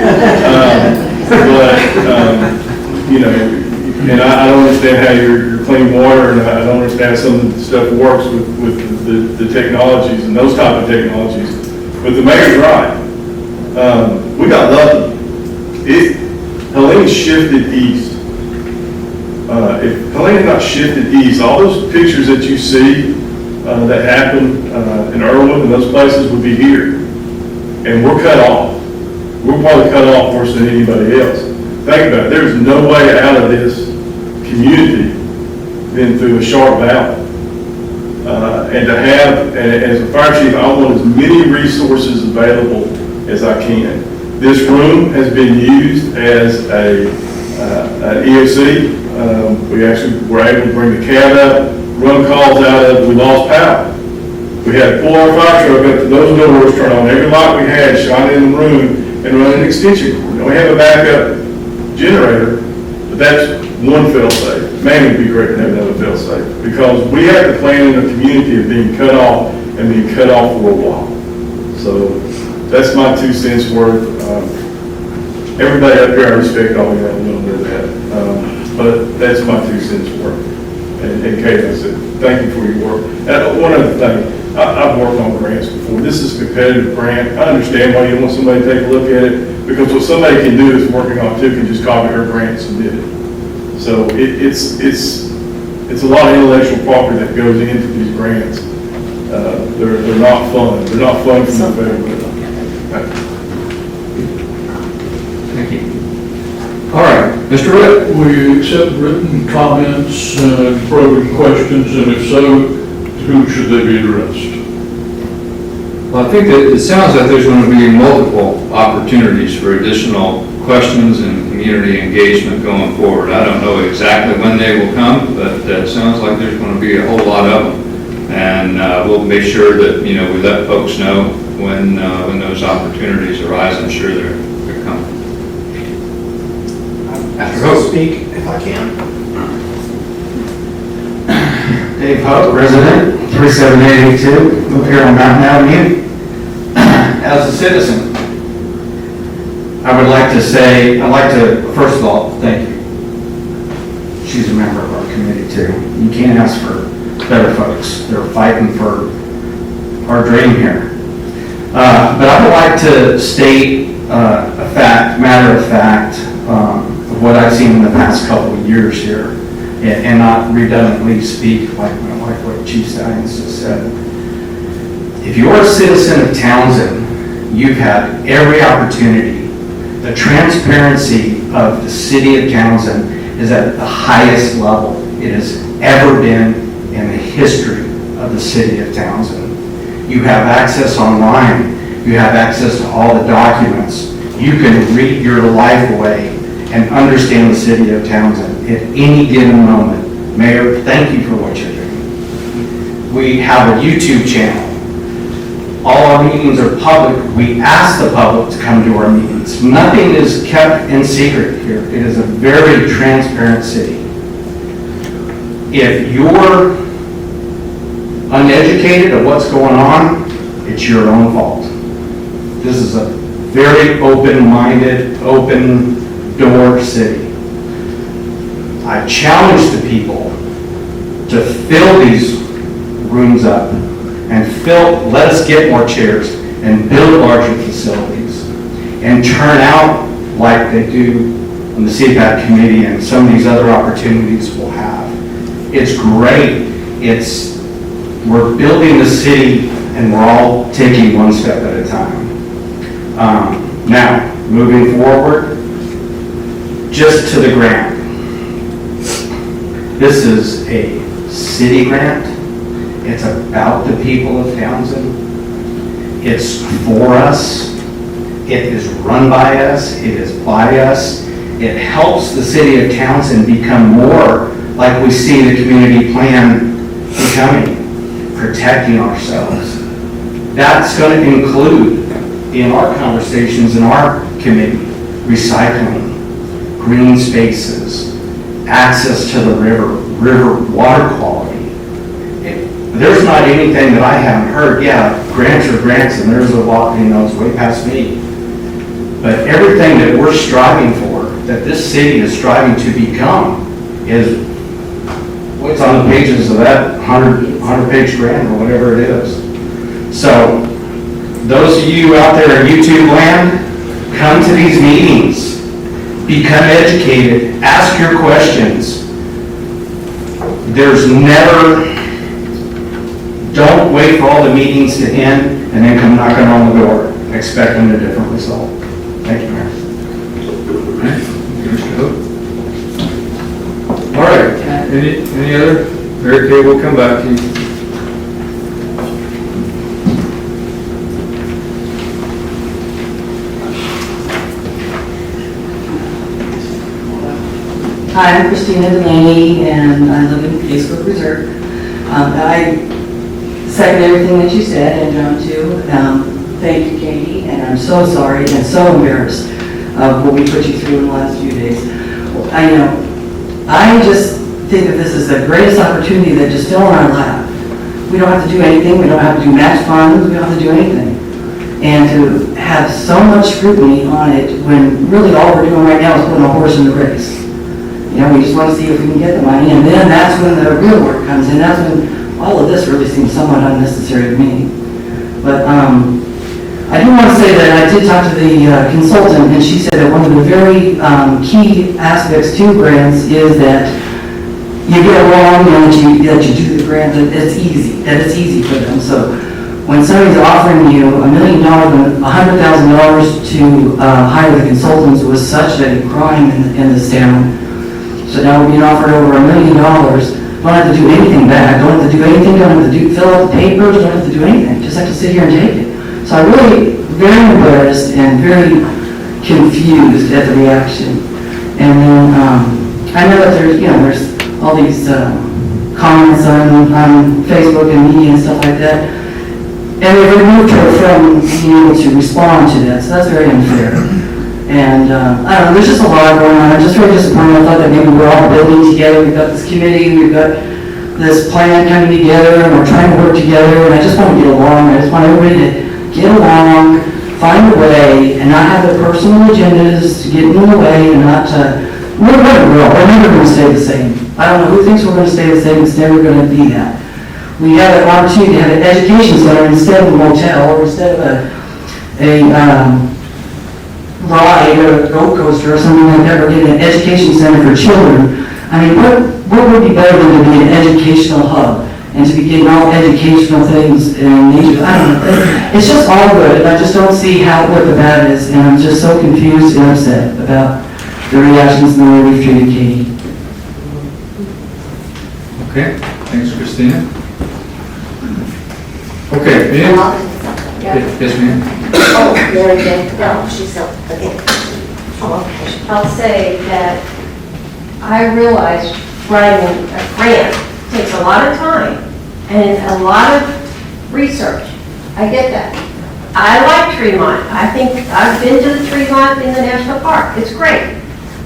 You know, and I don't understand how your clean water, and I don't understand how some of the stuff works with the technologies and those type of technologies. But the mayor's right. We got lucky. Helene shifted east. If Helene had not shifted east, all those pictures that you see that happen in Irwin and those places would be here. And we're cut off. We're probably cut off worse than anybody else. Think about it. There's no way out of this community than through a sharp valley. And to have, as a fire chief, I want as many resources available as I can. This room has been used as an EOC. We actually were able to bring the CAD up, run calls out of, we lost power. We had to pull our fire truck up to those doors, turn on every light we had, shine in the room, and run an extension cord. Now, we have a backup generator, but that's one fail-safe. Man, it'd be great to have another fail-safe, because we have to plan in a community of being cut off and being cut off for a while. So that's my 2 cents worth. Everybody up here, I respect all you have a little bit of that. But that's my 2 cents worth. And Kate, I said, thank you for your work. One other thing, I've worked on grants before. This is a competitive grant. I understand why you want somebody to take a look at it, because what somebody can do is working on too, can just copy her grant and submit it. So it's a lot of intellectual property that goes into these grants. They're not fun. They're not fun from the federal government. Thank you. All right, Mr. Witt. Will you accept written comments, probing questions, and if so, who should they be addressed? Well, I think that it sounds like there's going to be multiple opportunities for additional questions and community engagement going forward. I don't know exactly when they will come, but it sounds like there's going to be a whole lot of them. And we'll make sure that, we let folks know when those opportunities arise. I'm sure they're coming. I'll speak if I can. Dave Hope, resident, 37882, live here on Mountain Avenue. As a citizen, I would like to say, first of all, thank you. She's a member of our committee too. You can't ask for better folks. They're fighting for our dream here. But I would like to state a fact, matter of fact, of what I've seen in the past couple of years here, and not redundantly speak like what Chief Stallions just said. If you're a citizen of Townsend, you've had every opportunity. The transparency of the city of Townsend is at the highest level it has ever been in the history of the city of Townsend. You have access online. You have access to all the documents. You can read your life away and understand the city of Townsend at any given moment. Mayor, thank you for what you're doing. We have a YouTube channel. All our meetings are public. We ask the public to come to our meetings. Nothing is kept in secret here. It is a very transparent city. If you're uneducated of what's going on, it's your own fault. This is a very open-minded, open-door city. I challenge the people to fill these rooms up and let us get more chairs and build larger facilities and turn out like they do on the CPAC committee and some of these other opportunities we'll have. It's great. We're building the city and we're all taking one step at a time. Now, moving forward, just to the grant. This is a city grant. It's about the people of Townsend. It's for us. It is run by us. It is by us. It helps the city of Townsend become more like we see the community plan becoming, protecting ourselves. That's going to include, in our conversations in our committee, recycling, green spaces, access to the river water quality. There's not anything that I haven't heard. Yeah, grants are grants, and there's a lot, it's way past me. But everything that we're striving for, that this city is striving to become, is what's on the pages of that 100-page grant or whatever it is. So, those of you out there in YouTube land, come to these meetings, become educated, ask your questions. There's never, don't wait for all the meetings to end and then come knocking on the door expecting a different result. Thank you, Mayor. Commissioner Hope? All right, any other? Mary Kay, we'll come back to you. Hi, I'm Christina Delaney, and I live in Facebook Reserve. I second everything that you said, and John too. Thank you, Katie, and I'm so sorry and so embarrassed of what we put you through in the last few days. I just think that this is the greatest opportunity that just fell in our lap. We don't have to do anything, we don't have to do match funds, we don't have to do anything. And to have so much scrutiny on it when really all we're doing right now is putting a horse in the race. We just want to see if we can get the money, and then that's when the real work comes in. That's when all of this really seems somewhat unnecessary to me. But I do want to say that I did talk to the consultant, and she said that one of the very key aspects to grants is that you get along and that you do the grant, that it's easy for them. So when somebody's offering you $1 million and $100,000 to hire the consultants was such a crime in this town. So now we're being offered over $1 million. Don't have to do anything back. Don't have to do anything. Don't have to fill out the papers. Don't have to do anything. Just have to sit here and take it. So I'm really very embarrassed and very confused at the reaction. And then I know that there's all these comments on Facebook and media and stuff like that. And they removed her from being able to respond to that. So that's very unfair. And I don't know, there's just a lot going on. I'm just very disappointed. I thought that maybe we're all building together. We've got this committee, we've got this plan coming together, and we're trying to work together. And I just want to get along. I just want everybody to get along, find a way, and not have their personal agendas get in the way, and not we're never going to stay the same. I don't know who thinks we're going to stay the same. It's never going to be that. We have an opportunity to have an education center instead of a motel, or instead of a ride or a roller coaster or something like that. We're getting an education center for children. I mean, what would be better than to be an educational hub and to be getting all educational things and nature? I don't know. It's just all good. I just don't see what the bad is, and I'm just so confused and upset about the reactions and the way we've treated Katie. Okay, thanks, Christina. Okay, yes, ma'am. Oh, Mary Jane, no, she's up again. Oh, okay. I'll say that I realize writing a grant takes a lot of time and a lot of research. I get that. I like Tremont. I think I've been to the Tremont in the National Park. It's great.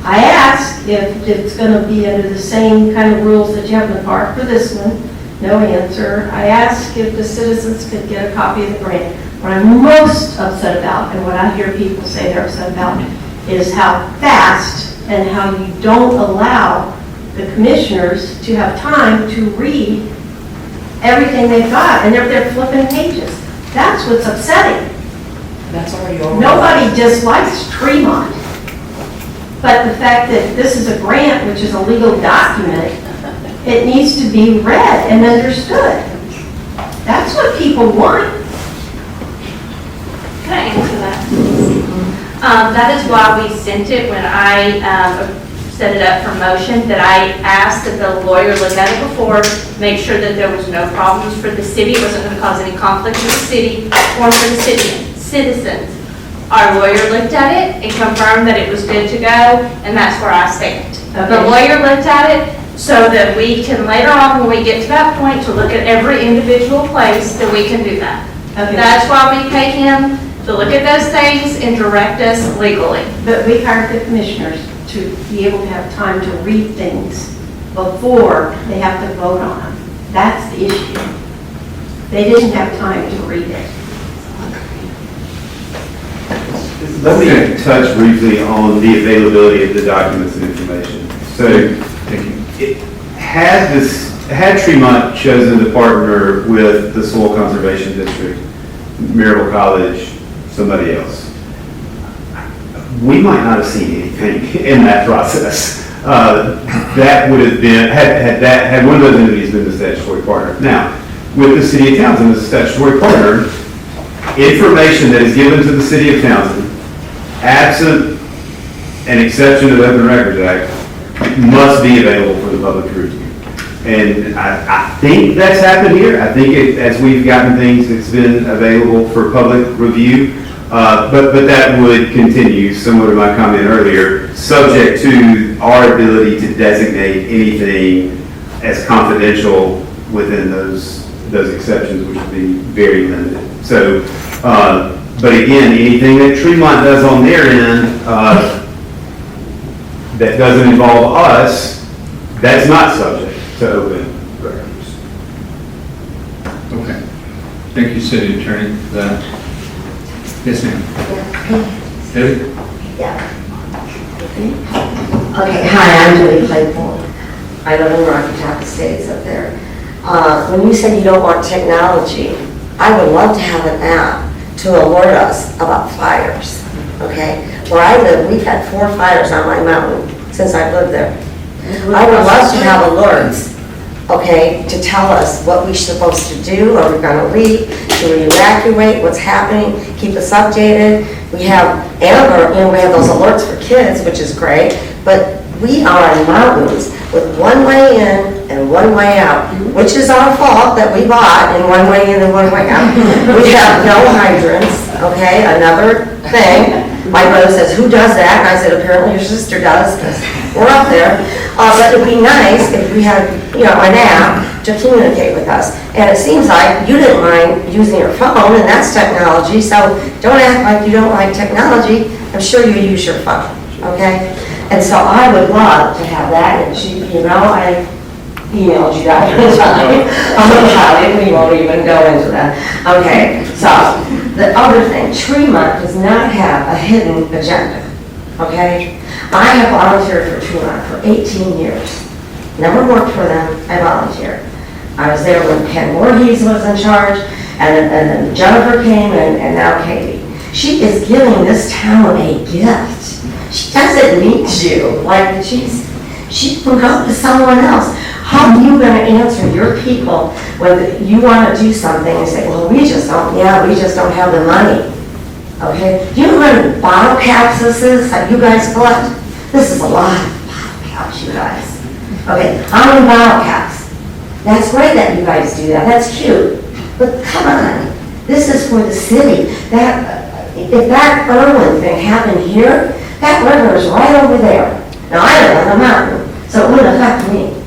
I asked if it's going to be under the same kind of rules that you have in the park for this one. No answer. I asked if the citizens could get a copy of the grant. What I'm most upset about, and what I hear people say they're upset about, is how fast and how you don't allow the commissioners to have time to read everything they've got, and they're flipping pages. That's what's upsetting. That's already over. Nobody dislikes Tremont, but the fact that this is a grant, which is a legal document, it needs to be read and understood. That's what people want. Can I answer that? That is why we sent it when I set it up for motion, that I asked that the lawyer look at it before, make sure that there was no problems for the city, it wasn't going to cause any conflict with the city or for the citizens. Our lawyer looked at it and confirmed that it was good to go, and that's where I stand. Okay. The lawyer looked at it so that we can later on, when we get to that point, to look at every individual place, that we can do that. Okay. That's why we pay him to look at those things and direct us legally. But we hired the commissioners to be able to have time to read things before they have to vote on them. That's the issue. They didn't have time to read it. Let me touch briefly on the availability of the documents and information. So, had Tremont chosen to partner with the Soil Conservation District, Maryville College, somebody else, we might not have seen anything in that process. That would have been, had one of those entities been the statutory partner. Now, with the city of Townsend as a statutory partner, information that is given to the city of Townsend, absent an exception to the Open Records Act, must be available for the public review. And I think that's happened here. I think as we've gotten things, it's been available for public review. But that would continue, similar to my comment earlier, subject to our ability to designate anything as confidential within those exceptions, which would be very limited. So, but again, anything that Tremont does on their end that doesn't involve us, that's not subject to open records. Okay. Thank you, City Attorney, for that. Yes, ma'am. Debbie? Yeah. Okay, hi, I'm Julie Claypool. I live in Rocky Top Estates up there. When you said you don't want technology, I would love to have an app to alert us about fires, okay? Where I live, we've had 4 fires on my mountain since I've lived there. I would love to have alerts, okay, to tell us what we're supposed to do, are we gonna leave, should we evacuate, what's happening, keep us updated. We have Amber, we have those alerts for kids, which is great, but we are on mountains with one way in and one way out, which is our fault that we bought in one way in and one way out. We have no hydrants, okay, another thing. My brother says, who does that? And I said, apparently your sister does, because we're up there. But it'd be nice if we had, an app to communicate with us. And it seems like you didn't mind using your phone, and that's technology, so don't act like you don't like technology. I'm sure you use your phone, okay? And so I would love to have that, and I emailed you that one time. We won't even go into that. Okay, so the other thing, Tremont does not have a hidden agenda, okay? I have volunteered for Tremont for 18 years. Never worked for them, I volunteered. I was there when Ken Voorhees was in charge, and then Jennifer came, and now Katie. She is giving this town a gift. She doesn't need you, like she can go to someone else. How are you going to answer your people when you want to do something and say, well, we just don't have the money, okay? Do you know how many bottle caps this is that you guys collect? This is a lot of bottle caps, you guys. Okay, how many bottle caps? That's great that you guys do that, that's cute, but come on, this is for the city. If that Irwin thing happened here, that river is right over there. Now, I live on a mountain, so it wouldn't affect me.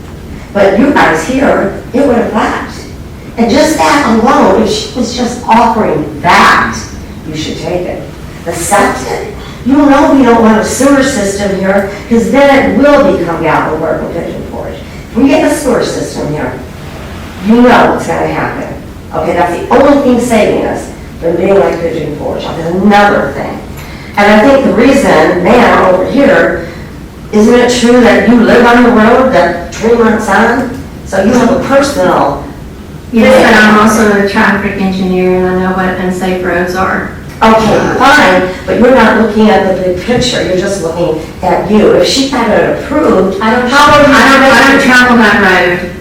But you guys here, it would affect. And just that alone, if she was just offering that, you should take it. The septic, you know we don't want a sewer system here, because then it will become Gatlinburg and Pigeon Forge. If we get a sewer system here, you know what's going to happen. Okay, that's the only thing saving us from being like Pigeon Forge. There's another thing. And I think the reason, man, over here, isn't it true that you live on the road that Tremont's on? So you have a personal... Yes, but I'm also a traffic engineer, and I know what unsafe roads are. Okay, fine, but you're not looking at the big picture, you're just looking at you. If she had it approved, I don't travel that road.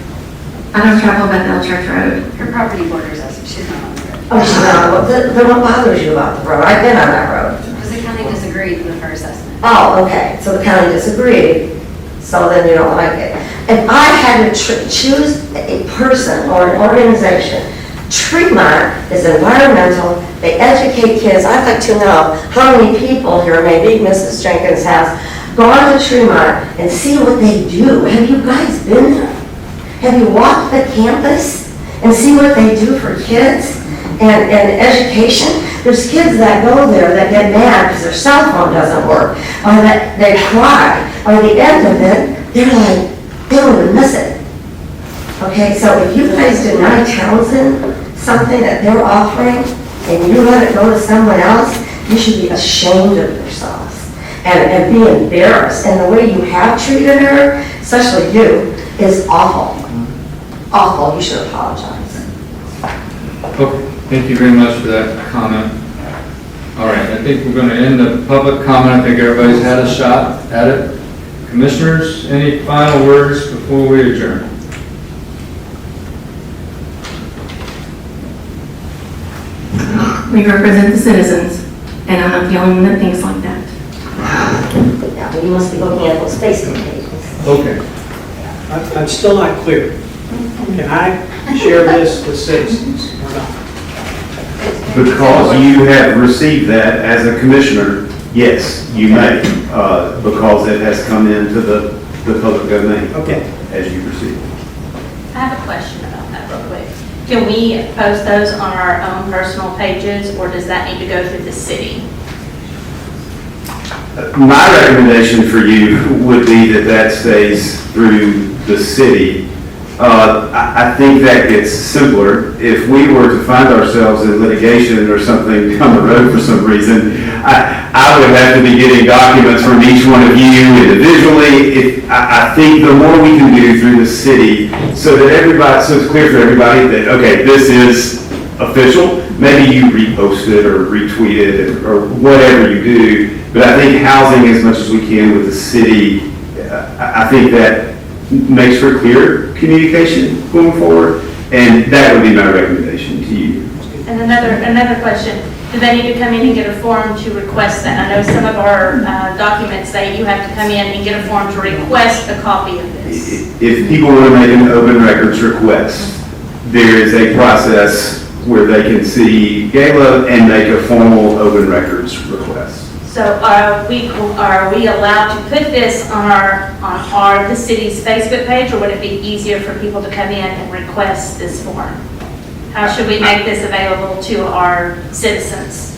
I don't travel Bethel Church Road. Her property borders us, but she's not on the road. Oh, she's not, then what bothers you about the road? I've been on that road. Because the county disagreed with her assessment. Oh, okay, so the county disagreed, so then you don't like it. If I had to choose a person or an organization, Tremont is environmental, they educate kids. I'd like to know how many people here, maybe Mrs. Jenkins has, gone to Tremont and see what they do. Have you guys been there? Have you walked the campus and see what they do for kids and education? There's kids that go there that get mad because their cell phone doesn't work, or that they cry. By the end of it, they're like, they don't even miss it. Okay, so if you guys deny Townsend something that they're offering and you let it go to someone else, you should be ashamed of yourselves and be embarrassed. And the way you have treated her, especially you, is awful. Awful. You should apologize. Okay, thank you very much for that comment. All right, I think we're going to end the public comment. I think everybody's had a shot at it. Commissioners, any final words before we adjourn? We represent the citizens, and I'm not the only one that thinks like that. Yeah, but you must be looking at those Facebook pages. Okay. I'm still not clear. Can I share this with citizens or not? Because you have received that as a commissioner, yes, you may, because it has come into the public domain. Okay. As you receive. I have a question about that real quick. Can we post those on our own personal pages, or does that need to go through the city? My recommendation for you would be that stays through the city. I think that gets simpler. If we were to find ourselves in litigation or something down the road for some reason, I would have to be getting documents from each one of you individually. I think the more we can do through the city, so it's clear for everybody that, okay, this is official. Maybe you repost it or retweet it or whatever you do. But I think housing as much as we can with the city, I think that makes for clear communication going forward, and that would be my recommendation to you. And another question, do they need to come in and get a form to request that? I know some of our documents say you have to come in and get a form to request a copy of this. If people want to make an open records request, there is a process where they can see Gala and make a formal open records request. So are we allowed to put this on the city's Facebook page, or would it be easier for people to come in and request this form? How should we make this available to our citizens?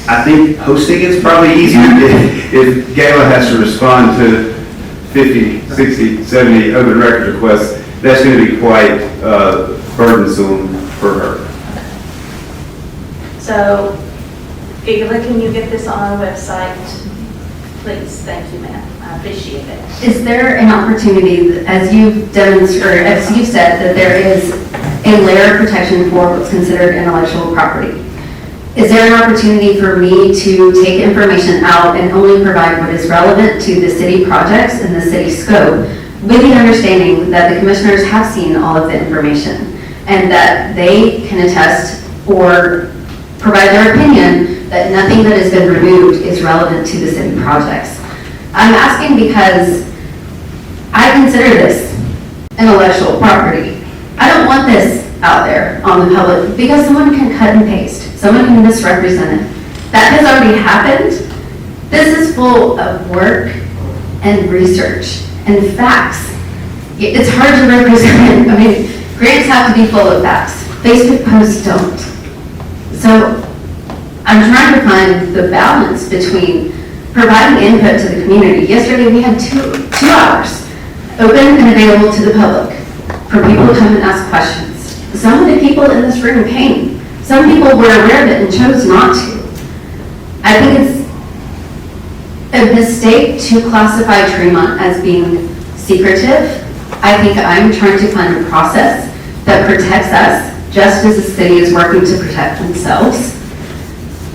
I think posting is probably easier. If Gala has to respond to 50, 60, 70 open records requests, that's going to be quite burdensome for her. So, Gigla, can you get this on our website? Please, thank you, ma'am. I appreciate it. Is there an opportunity, as you've demonstrated, or as you've said, that there is a layer of protection for what's considered intellectual property? Is there an opportunity for me to take information out and only provide what is relevant to the city projects and the city scope, with the understanding that the commissioners have seen all of the information and that they can attest or provide their opinion that nothing that has been removed is relevant to the city projects? I'm asking because I consider this intellectual property. I don't want this out there on the public because someone can cut and paste. Someone can misrepresent it. That has already happened. This is full of work and research and facts. It's hard to represent. I mean, grants have to be full of facts. Facebook posts don't. So I'm trying to find the balance between providing input to the community. Yesterday we had two hours open and available to the public for people to come and ask questions. Some of the people in this room came. Some people were aware of it and chose not to. I think it's a mistake to classify Tremont as being secretive. I think I'm trying to find a process that protects us just as the city is working to protect themselves.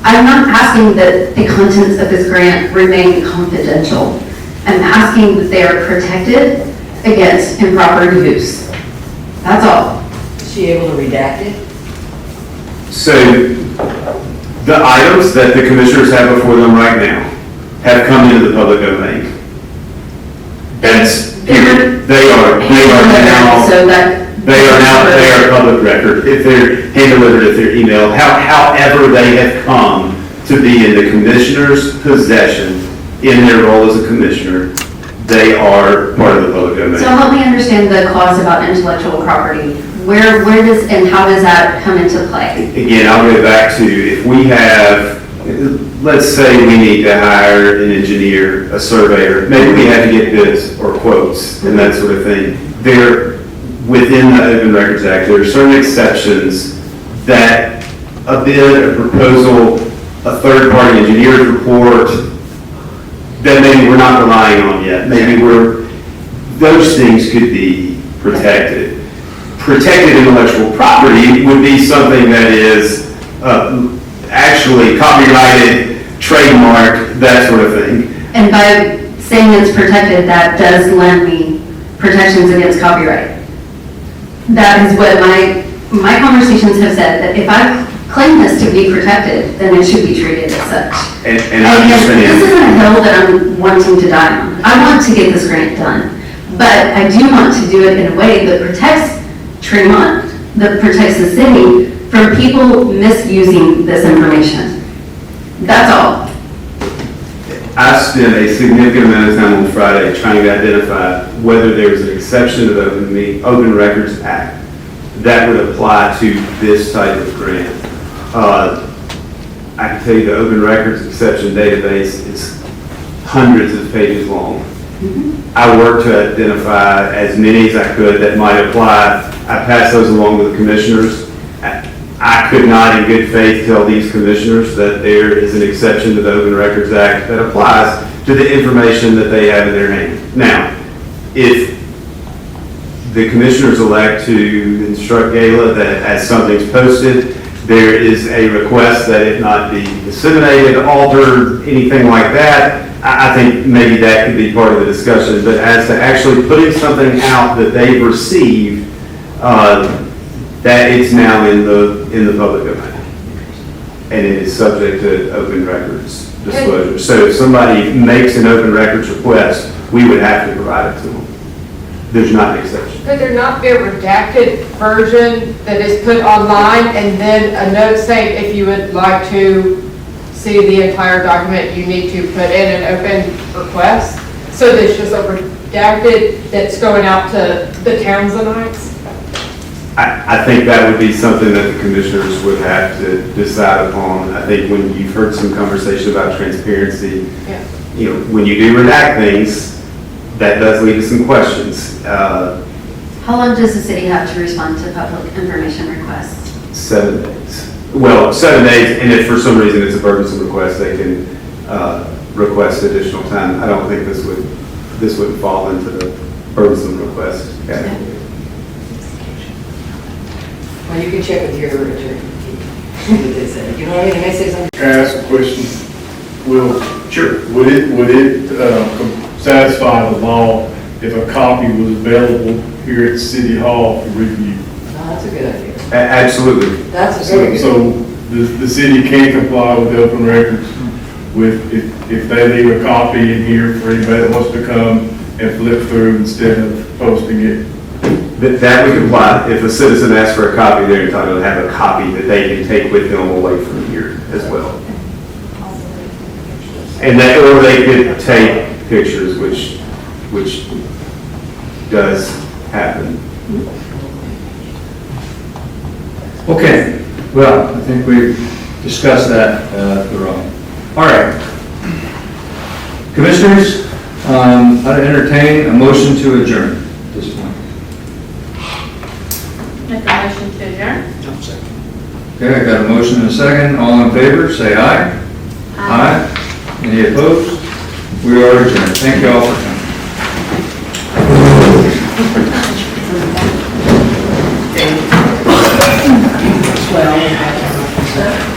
I'm not asking that the contents of this grant remain confidential. I'm asking that they are protected against improper use. That's all. Is she able to redact it? So the items that the commissioners have before them right now have come into the public domain. That's, period. They are now. So that They are public record, if they're hand-delivered, if they're emailed, however they have come to be in the commissioner's possession in their role as a commissioner, they are part of the public domain. So help me understand the clause about intellectual property. Where does, and how does that come into play? Again, I'll go back to, if we have, let's say we need to hire an engineer, a surveyor, maybe we have to get bids or quotes and that sort of thing. within the Open Records Act, there are certain exceptions that a bid, a proposal, a third-party engineer's report that maybe we're not relying on yet. Maybe those things could be protected. Protected intellectual property would be something that is actually copyrighted, trademarked, that sort of thing. And by saying it's protected, that does lend me protections against copyright. That is what my conversations have said, that if I claim this to be protected, then it should be treated as such. And And yes, understand. this isn't a hill that I'm wanting to die on. I want to get this grant done, but I do want to do it in a way that protects Tremont, that protects the city from people misusing this information. That's all. I spent a significant amount of time on Friday trying to identify whether there was an exception to the Open Records Act that would apply to this type of grant. I can tell you the Open Records Exception Database is hundreds of pages long. I worked to identify as many as I could that might apply. I passed those along to the commissioners. I could not in good faith tell these commissioners that there is an exception to the Open Records Act that applies to the information that they have in their hand. Now, if the commissioners elect to instruct Gala that as something's posted, there is a request that it not be disseminated, altered, anything like that, I think maybe that could be part of the discussion. But as to actually putting something out that they've received, that it's now in the public domain. And it is subject to open records disclosure. So if somebody makes an open records request, we would have to provide it to them. There's not an exception. Could there not be a redacted version that is put online and then a note saying if you would like to see the entire document, you need to put in an open request? So there's just a redacted that's going out to the Townsenites? I think that would be something that the commissioners would have to decide upon. I think when you've heard some conversation about transparency, Yeah. you know, when you do redact things, that does lead to some questions. How long does the city have to respond to public information requests? 7 days. Well, 7 days, and if for some reason it's a burdensome request, they can request additional time. I don't think this would fall into the burdensome request category. Well, you can check with your attorney. What they say. You know what I mean? They may say something. Can I ask a question? Will, Sure. would it satisfy the law if a copy was available here at City Hall for review? No, that's a good idea. Absolutely. That's a very good. So the city can comply with the open records with, if they leave a copy in here for anybody that wants to come and flip through instead of posting it. That would apply. If a citizen asks for a copy, they're entitled to have a copy that they can take with them away from here as well. And that, or they could take pictures, which does happen. Okay, well, I think we've discussed that thoroughly. All right. Commissioners, I'd entertain a motion to adjourn at this point. Make a motion to adjourn. Okay, I got a motion and a second. All in favor, say aye. Aye. Any opposed? We are adjourned. Thank you all for coming. Well,